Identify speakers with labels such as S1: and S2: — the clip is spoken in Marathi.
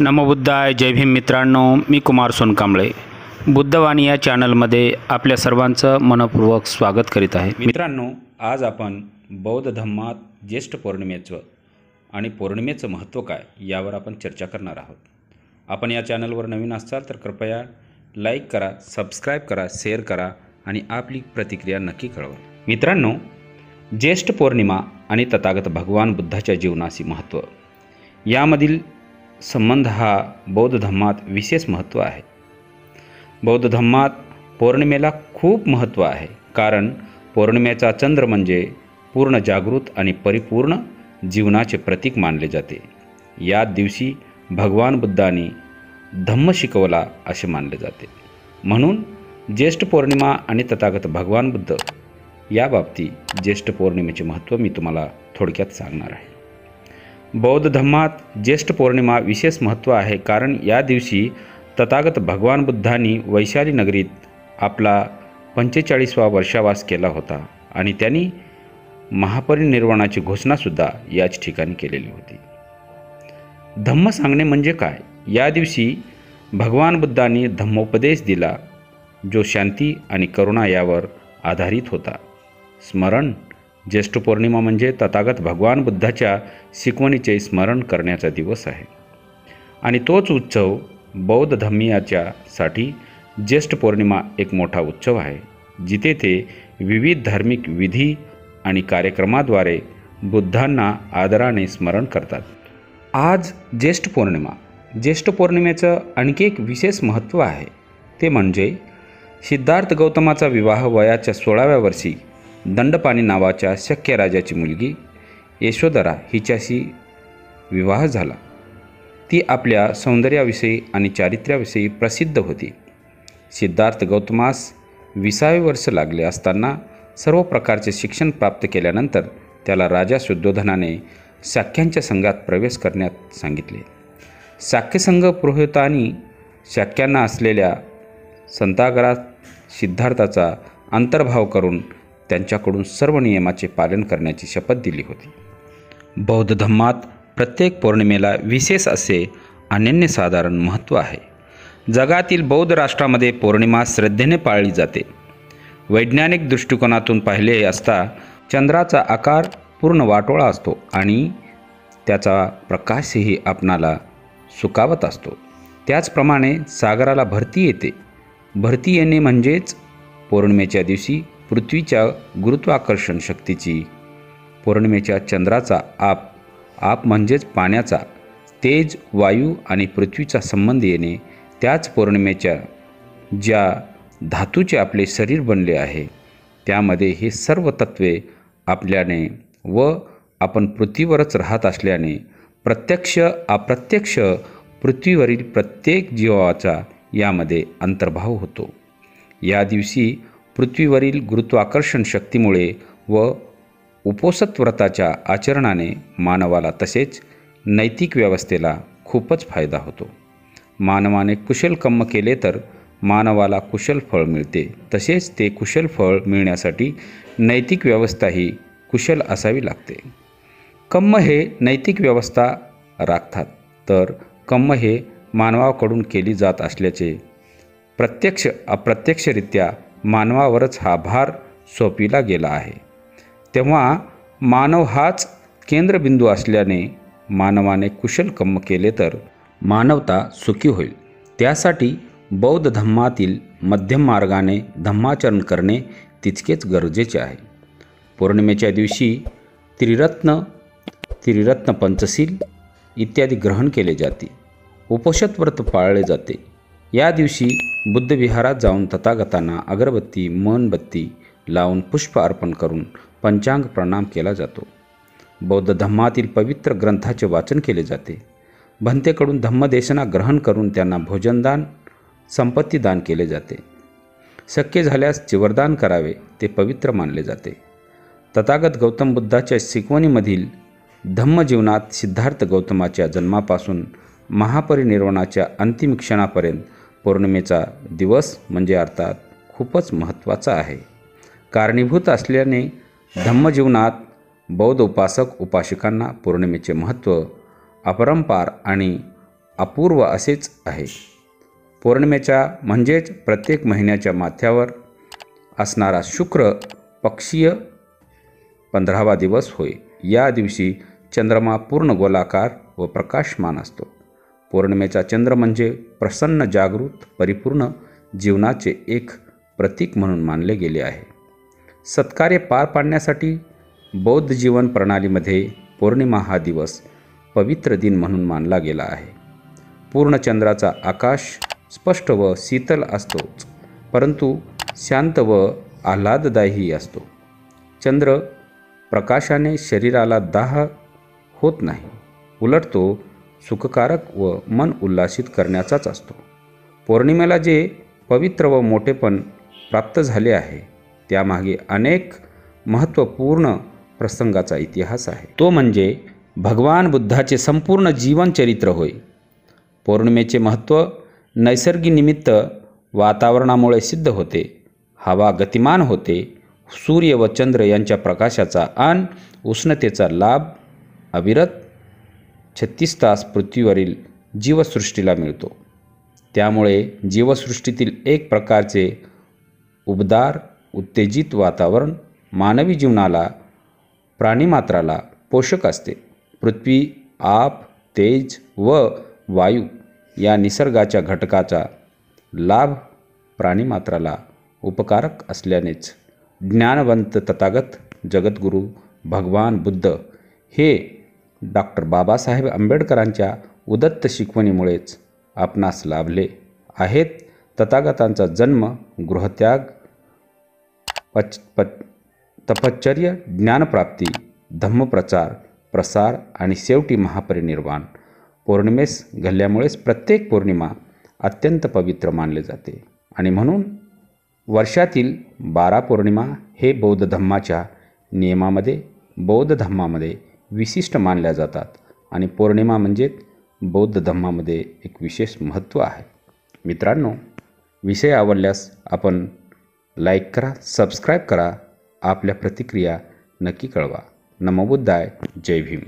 S1: नमो बुद्धाय. जय भीम मित्रांनो, मी कुमार सोनकांबळे बुद्धवाणी या चॅनलमध्ये आपल्या सर्वांचं मनपूर्वक स्वागत करीत आहे. मित्रांनो, आज आपण बौद्ध धम्मात ज्येष्ठ पौर्णिमेचं आणि पौर्णिमेचं महत्त्व काय यावर आपण चर्चा करणार आहोत. आपण या चॅनलवर नवीन असाल तर कृपया लाईक करा, सबस्क्राईब करा, शेअर करा आणि आपली प्रतिक्रिया नक्की कळवा. मित्रांनो, ज्येष्ठ पौर्णिमा आणि तथागत भगवान बुद्धाच्या जीवनाशी महत्त्व यामधील संबंध हा बौद्ध धम्मात विशेष महत्त्व आहे. बौद्ध धम्मात पौर्णिमेला खूप महत्त्व आहे, कारण पौर्णिमेचा चंद्र म्हणजे पूर्ण जागृत आणि परिपूर्ण जीवनाचे प्रतीक मानले जाते. या दिवशी भगवान बुद्धांनी धम्म शिकवला असे मानले जाते. म्हणून ज्येष्ठ पौर्णिमा आणि तथागत भगवान बुद्ध या बाबतीत ज्येष्ठ पौर्णिमेचे महत्त्व मी तुम्हाला थोडक्यात सांगणार आहे. बौद्ध धम्मात ज्येष्ठ पौर्णिमा विशेष महत्त्व आहे, कारण या दिवशी तथागत भगवान बुद्धांनी वैशाली नगरीत आपला 45वा वर्षावास केला होता आणि त्यांनी महापरिनिर्वाणाची घोषणासुद्धा याच ठिकाणी केलेली होती. धम्म सांगणे म्हणजे काय? या दिवशी भगवान बुद्धांनी धम्मोपदेश दिला, जो शांती आणि करुणा यावर आधारित होता. स्मरण ज्येष्ठ पौर्णिमा म्हणजे तथागत भगवान बुद्धाच्या शिकवणीचे स्मरण करण्याचा दिवस आहे आणि तोच उत्सव बौद्ध धम्मीयाच्यासाठी ज्येष्ठ पौर्णिमा एक मोठा उत्सव आहे, जिथे ते विविध धार्मिक विधी आणि कार्यक्रमाद्वारे बुद्धांना आदराने स्मरण करतात. आज ज्येष्ठ पौर्णिमा. ज्येष्ठ पौर्णिमेचं आणखी एक विशेष महत्त्व आहे, ते म्हणजे सिद्धार्थ गौतमाचा विवाह वयाच्या 16व्या वर्षी दंडपाणी नावाच्या शक्य राजाची मुलगी यशोधरा हिच्याशी विवाह झाला. ती आपल्या सौंदर्याविषयी आणि चारित्र्याविषयी प्रसिद्ध होती. सिद्धार्थ गौतमास 20वे वर्ष लागले असताना सर्व प्रकारचे शिक्षण प्राप्त केल्यानंतर त्याला राजा शुद्धोधनाने शाक्यांच्या संघात प्रवेश करण्यात सांगितले. शाक्यसंघ पुरोहितांनी शाक्यांना असलेल्या संतागारात सिद्धार्थाचा अंतर्भाव करून त्यांच्याकडून सर्व नियमाचे पालन करण्याची शपथ दिली होती. बौद्ध धम्मात प्रत्येक पौर्णिमेला विशेष असे अनन्यसाधारण महत्त्व आहे. जगातील बौद्ध राष्ट्रामध्ये पौर्णिमा श्रद्धेने पाळली जाते. वैज्ञानिक दृष्टिकोनातून पाहिले असता चंद्राचा आकार पूर्ण वाटोळा असतो आणि त्याचा प्रकाशही आपणाला सुकावत असतो. त्याचप्रमाणे सागराला भरती येते. भरती येणे म्हणजेच पौर्णिमेच्या दिवशी पृथ्वीच्या गुरुत्वाकर्षण शक्तीची, पौर्णिमेच्या चंद्राचा आप म्हणजेच पाण्याचा, तेज, वायू आणि पृथ्वीचा संबंध येणे, त्याच पौर्णिमेच्या ज्या धातूचे आपले शरीर बनले आहे त्यामध्ये हे सर्व तत्वे आपल्याने व आपण पृथ्वीवरच राहत असल्याने प्रत्यक्ष अप्रत्यक्ष पृथ्वीवरील प्रत्येक जीवाचा यामध्ये अंतर्भाव होतो. या दिवशी पृथ्वीवरील गुरुत्वाकर्षण शक्तीमुळे व उपोषित व्रताच्या आचरणाने मानवाला तसेच नैतिक व्यवस्थेला खूपच फायदा होतो. मानवाने कुशल कर्म केले तर मानवाला कुशल फळ मिळते. तसेच ते कुशल फळ मिळण्यासाठी नैतिक व्यवस्थाही कुशल असावी लागते. कर्म हे नैतिक व्यवस्था राखतात, तर कर्म हे मानवाकडून केली जात असल्याचे प्रत्यक्ष अप्रत्यक्षरित्या मानवावरच हा भार सोपविला गेला आहे. तेव्हा मानव हाच केंद्रबिंदू असल्याने मानवाने कुशल कर्म केले तर मानवता सुखी होईल. त्यासाठी बौद्ध धम्मातील मध्यम मार्गाने धम्माचरण करणे तितकेच गरजेचे आहे. पौर्णिमेच्या दिवशी त्रिरत्न पंचशील इत्यादी ग्रहण केले जाते. उपोषित व्रत पाळले जाते. या दिवशी बुद्धविहारात जाऊन तथागतांना अगरबत्ती, मेणबत्ती लावून पुष्प अर्पण करून पंचांग प्रणाम केला जातो. बौद्ध धम्मातील पवित्र ग्रंथाचे वाचन केले जाते. भंतेकडून धम्मदेशना ग्रहण करून त्यांना भोजनदान, संपत्तीदान केले जाते. शक्य झाल्यास चिवरदान करावे, ते पवित्र मानले जाते. तथागत गौतम बुद्धाच्या शिकवणीमधील धम्मजीवनात सिद्धार्थ गौतमाच्या जन्मापासून महापरिनिर्वाणाच्या अंतिम क्षणापर्यंत पौर्णिमेचा दिवस म्हणजे अर्थात खूपच महत्त्वाचा आहे. कारणीभूत असल्याने धम्मजीवनात बौद्ध उपासक उपासिकांना पौर्णिमेचे महत्त्व अपरंपार आणि अपूर्व असेच आहे. पौर्णिमेच्या म्हणजेच प्रत्येक महिन्याच्या माथ्यावर असणारा शुक्र पक्षीय 15वा दिवस होय. या दिवशी चंद्रमा पूर्ण गोलाकार व प्रकाशमान असतो. पौर्णिमेचा चंद्र म्हणजे प्रसन्न, जागृत, परिपूर्ण जीवनाचे एक प्रतीक म्हणून मानले गेले आहे. सत्कार्य पार पाडण्यासाठी बौद्ध जीवन प्रणालीमध्ये पौर्णिमा हा दिवस पवित्र दिन म्हणून मानला गेला आहे. पूर्ण चंद्राचा आकाश स्पष्ट व शीतल असतोच, परंतु शांत व आल्हाददायी असतो. चंद्र प्रकाशाने शरीराला दाह होत नाही, उलट तो सुखकारक व मन उल्हासित करण्याचाच असतो. पौर्णिमेला जे पवित्र व मोठेपण प्राप्त झाले आहे त्यामागे अनेक महत्त्वपूर्ण प्रसंगाचा इतिहास आहे. तो म्हणजे भगवान बुद्धाचे संपूर्ण जीवनचरित्र होय. पौर्णिमेचे महत्त्व नैसर्गिकनिमित्त वातावरणामुळे सिद्ध होते. हवा गतिमान होते. सूर्य व चंद्र यांच्या प्रकाशाचा आणि उष्णतेचा लाभ अविरत 36 तास पृथ्वीवरील जीवसृष्टीला मिळतो. त्यामुळे जीवसृष्टीतील एक प्रकारचे उबदार, उत्तेजित वातावरण मानवी जीवनाला, प्राणीमात्राला पोषक असते. पृथ्वी, आप, तेज व वायू या निसर्गाच्या घटकाचा लाभ प्राणीमात्राला उपकारक असल्यानेच ज्ञानवंत तथागत जगद्गुरू भगवान बुद्ध हे डॉक्टर बाबासाहेब आंबेडकरांच्या उदत्त शिकवणीमुळेच आपणास लाभले आहेत. तथागतांचा जन्म, गृहत्याग, तपश्चर्य, ज्ञानप्राप्ती, धम्मप्रचार, प्रसार आणि शेवटी महापरिनिर्वाण पौर्णिमेस घडल्यामुळेच प्रत्येक पौर्णिमा अत्यंत पवित्र मानले जाते. आणि म्हणून वर्षातील 12 पौर्णिमा हे बौद्ध धम्मामध्ये विशिष्ट मानल्या जातात. आणि पौर्णिमा म्हणजे बौद्ध धम्मामध्ये एक विशेष महत्त्व आहे. मित्रांनो, विषय आवडल्यास आपण लाईक करा, सबस्क्राईब करा, आपल्या प्रतिक्रिया नक्की कळवा. नमो बुद्धाय. जय भीम.